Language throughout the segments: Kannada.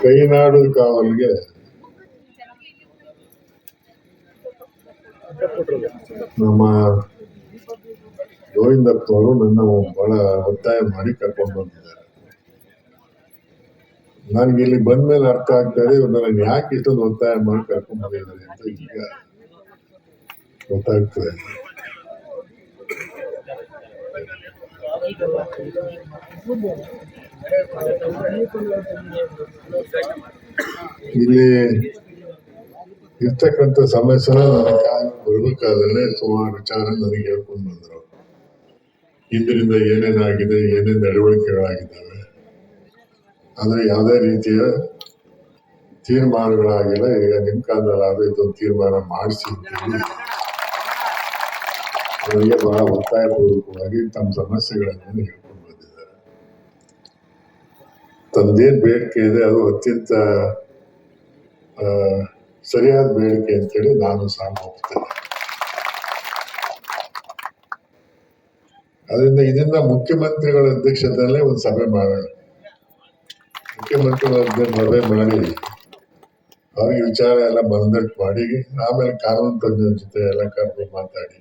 ಕೈನಾಡು ಕಾವಲ್ಗೆ ನಮ್ಮ ಗೋವಿಂದಪ್ಪನವರು ನನ್ನ ಬಹಳ ಒತ್ತಾಯ ಮಾಡಿ ಕರ್ಕೊಂಡು ಬಂದಿದ್ದಾರೆ. ನನ್ಗೆ ಇಲ್ಲಿ ಬಂದ್ಮೇಲೆ ಅರ್ಥ ಆಗ್ತಾ ಇದೆ ಇವ್ರು ನನಗೆ ಯಾಕೆ ಇಷ್ಟೊಂದು ಒತ್ತಾಯ ಮಾಡಿ ಕರ್ಕೊಂಡು ಬಂದಿದ್ದಾರೆ ಅಂತ ಈಗ ಗೊತ್ತಾಗ್ತದೆ. ಇಲ್ಲಿ ಇರ್ತಕ್ಕಂಥ ಸಮಸ್ಯೆ ಬರ್ಬೇಕಾದ್ರೆ ಸುಮಾರು ವಿಚಾರ ನನಗೆ ಹೇಳ್ಕೊಂಡು ಬಂದ್ರು. ಇಂದಿನಿಂದ ಏನೇನಾಗಿದೆ, ಏನೇನು ನಡವಳಿಕೆಗಳಾಗಿದ್ದಾವೆ, ಅಂದ್ರೆ ಯಾವುದೇ ರೀತಿಯ ತೀರ್ಮಾನಗಳಾಗಿಲ್ಲ. ಈಗ ನಿಮ್ ಕಾಲದಲ್ಲಿ ಇದೊಂದು ತೀರ್ಮಾನ ಮಾಡಿಸಿ ಅಂತೇಳಿ ಅವರಿಗೆ ಬಹಳ ಒತ್ತಾಯಪೂರ್ವಕವಾಗಿ ತಮ್ಮ ಸಮಸ್ಯೆಗಳನ್ನು ಹೇಳ್ಕೊಂಡು ಬಂದಿದ್ದಾರೆ. ತಮ್ದೇನ್ ಬೇಡಿಕೆ ಇದೆ ಅದು ಅತ್ಯಂತ ಸರಿಯಾದ ಬೇಡಿಕೆ ಅಂತೇಳಿ ನಾನು ಸಹ ಹೋಗ್ತೇನೆ. ಅದರಿಂದ ಇದನ್ನ ಮುಖ್ಯಮಂತ್ರಿಗಳ ಅಧ್ಯಕ್ಷತೆಯಲ್ಲೇ ಒಂದು ಸಭೆ ಮಾಡೋಣ. ಮುಖ್ಯಮಂತ್ರಿಗಳ ಸಭೆ ಮಾಡಿ ಅವ್ರಿಗೆ ವಿಚಾರ ಎಲ್ಲ ಮಂದಟ್ ಮಾಡಿ ಆಮೇಲೆ ಕಾನೂನು ತಜ್ಞರ ಜೊತೆ ಎಲ್ಲ ಕರೆದು ಮಾತಾಡಿ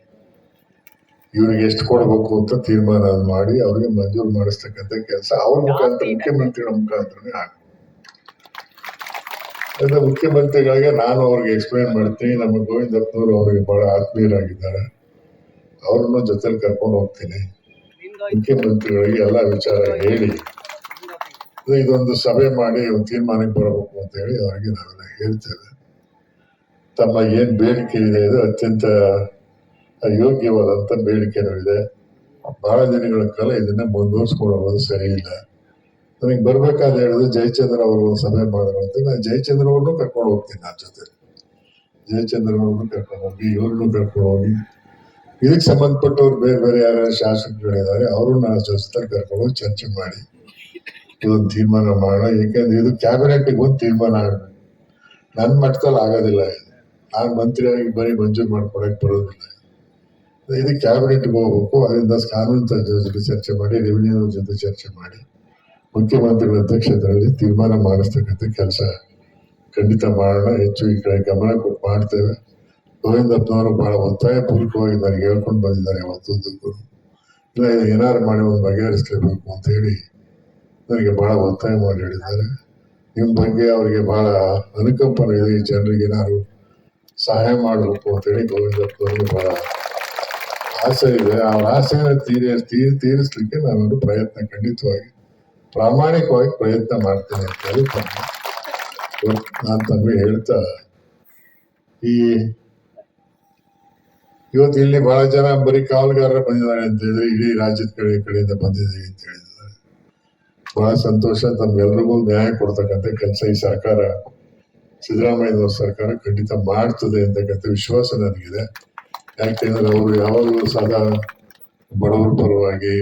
ಇವ್ರಿಗೆ ಎಷ್ಟು ಕೊಡಬೇಕು ಅಂತ ತೀರ್ಮಾನ ಮಾಡಿ ಅವ್ರಿಗೆ ಮಂಜೂರು ಮಾಡಿಸ್ತಕ್ಕಂಥ ಕೆಲಸ ಅವ್ರ ಮುಖಾಂತರ ಮುಖ್ಯಮಂತ್ರಿಗಳ ಮುಖಾಂತರನೇ ಆಗ. ಮುಖ್ಯಮಂತ್ರಿಗಳಿಗೆ ನಾನು ಅವ್ರಿಗೆ ಎಕ್ಸ್ಪ್ಲೈನ್ ಮಾಡ್ತೀನಿ. ನಮ್ಮ ಗೋವಿಂದಪ್ಪನವರು ಅವರಿಗೆ ಬಹಳ ಆತ್ಮೀಯರಾಗಿದ್ದಾರೆ, ಅವ್ರನ್ನ ಜೊತೆಲಿ ಕರ್ಕೊಂಡು ಹೋಗ್ತೀನಿ. ಮುಖ್ಯಮಂತ್ರಿಗಳಿಗೆ ಎಲ್ಲ ವಿಚಾರ ಹೇಳಿ ಇದೊಂದು ಸಭೆ ಮಾಡಿ ಒಂದು ತೀರ್ಮಾನಕ್ಕೆ ಬರಬೇಕು ಅಂತ ಹೇಳಿ ಅವರಿಗೆ ನಾವೆಲ್ಲ ಹೇಳ್ತೇವೆ. ತಮ್ಮ ಏನ್ ಬೇಡಿಕೆ ಇದೆ ಇದು ಅತ್ಯಂತ ಯೋಗ್ಯವಾದಂತ ಬೇಡಿಕೆನೂ ಇದೆ. ಬಹಳ ದಿನಗಳ ಕಾಲ ಇದನ್ನ ಮುಂದುವರ್ಸ್ಕೊಂಡು ಹೋಗೋದು ಸರಿ ಇಲ್ಲ. ನನಗೆ ಬರ್ಬೇಕಾದ ಹೇಳಿದ್ರೆ ಜಯಚಂದ್ರ ಅವರು ಒಂದು ಸಭೆ ಮಾಡಿದ್ರು ಅಂತ ನಾನು ಜಯಚಂದ್ರ ಅವ್ರನ್ನೂ ಕರ್ಕೊಂಡು ಹೋಗ್ತೀನಿ. ನನ್ನ ಜೊತೆ ಜಯಚಂದ್ರ ಅವ್ರನ್ನೂ ಕರ್ಕೊಂಡು ಹೋಗಿ ಇವ್ರನ್ನೂ ಕರ್ಕೊಂಡು ಹೋಗಿ ಇದಕ್ಕೆ ಸಂಬಂಧಪಟ್ಟವ್ರು ಬೇರೆ ಬೇರೆ ಯಾರ್ಯಾರು ಶಾಸಕಗಳಿದ್ದಾರೆ ಅವ್ರನ್ನ ಜೊತೆ ಕರ್ಕೊಂಡು ಹೋಗಿ ಚರ್ಚೆ ಮಾಡಿ ಇದೊಂದು ತೀರ್ಮಾನ ಮಾಡೋಣ. ಏಕೆಂದ್ರೆ ಇದು ಕ್ಯಾಬಿನೆಟ್ಗೆ ಒಂದು ತೀರ್ಮಾನ ಆಗಬೇಕು. ನನ್ನ ಮಟ್ಟದಲ್ಲಿ ಆಗೋದಿಲ್ಲ. ಇದು ನಾನು ಮಂತ್ರಿಯಾಗಿ ಬರೀ ಮಂಜೂರು ಮಾಡ್ಕೊಡಕ್ಕೆ ಬರೋದಿಲ್ಲ. ಇದು ಕ್ಯಾಬಿನೆಟ್ಗೆ ಹೋಗ್ಬೇಕು. ಅದರಿಂದ ಕಾನೂನು ತಜ್ಞರ ಜೊತೆ ಚರ್ಚೆ ಮಾಡಿ, ರೆವಿನ್ಯೂ ಜೊತೆ ಚರ್ಚೆ ಮಾಡಿ ಮುಖ್ಯಮಂತ್ರಿಗಳ ಅಧ್ಯಕ್ಷತೆಯಲ್ಲಿ ತೀರ್ಮಾನ ಮಾಡಿಸ್ತಕ್ಕಂಥ ಕೆಲಸ ಖಂಡಿತ ಮಾಡೋಣ. ಹೆಚ್ಚು ಈ ಕಡೆ ಗಮನ ಕೊಟ್ಟು ಮಾಡ್ತೇವೆ. ಗೋವಿಂದಪ್ಪನವರು ಬಹಳ ಒತ್ತಾಯ ಪೂರ್ವಕವಾಗಿ ನನಗೆ ಹೇಳ್ಕೊಂಡು ಬಂದಿದ್ದಾರೆ. ಇವತ್ತೊಂದಕ್ಕೂ ಇಲ್ಲ ಏನಾರು ಮಾಡಿ ಒಂದು ಬಗೆಹರಿಸಲೇಬೇಕು ಅಂತ ಹೇಳಿ ನನಗೆ ಬಹಳ ಒತ್ತಾಯ ಮಾಡಿ ಹೇಳಿದ್ದಾರೆ. ನಿಮ್ಮ ಬಗ್ಗೆ ಅವರಿಗೆ ಬಹಳ ಅನುಕಂಪನ ಇದೆ. ಈ ಜನರಿಗೆ ಏನಾದ್ರು ಸಹಾಯ ಮಾಡಬೇಕು ಅಂತೇಳಿ ಗೋವಿಂದಪ್ಪನವರಿಗೆ ಬಹಳ ಆಸೆ ಇದೆ. ಅವ್ರ ಆಸೆನ ತೀರಿಸ್ಲಿಕ್ಕೆ ನಾನು ಪ್ರಯತ್ನ ಖಂಡಿತವಾಗಿ ಪ್ರಾಮಾಣಿಕವಾಗಿ ಪ್ರಯತ್ನ ಮಾಡ್ತೇನೆ ಅಂತ ಹೇಳಿ ನಾನು ತಮಗೆ ಹೇಳ್ತಾ ಇವತ್ತು ಇಲ್ಲಿ ಬಹಳ ಜನ ಬರೀ ಕಾವಲುಗಾರರು ಬಂದಿದ್ದಾರೆ ಅಂತ ಹೇಳಿದ್ರೆ ಇಡೀ ರಾಜ್ಯದ ಕಡೆಯಿಂದ ಬಂದಿದ್ದೀವಿ ಅಂತ ಹೇಳಿದ್ದಾರೆ. ಬಹಳ ಸಂತೋಷ. ತಮ್ಗೆಲ್ರಿಗೂ ನ್ಯಾಯ ಕೊಡ್ತಕ್ಕಂಥ ಕೆಲಸ ಈ ಸರ್ಕಾರ, ಸಿದ್ದರಾಮಯ್ಯನವ್ರ ಸರ್ಕಾರ ಖಂಡಿತ ಮಾಡ್ತದೆ ಅಂತಕ್ಕಂಥ ವಿಶ್ವಾಸ ನನಗಿದೆ. ಯಾಕೆಂದ್ರೆ ಅವರು ಯಾವಾಗಲೂ ಸದಾ ಬಡವರ ಪರವಾಗಿ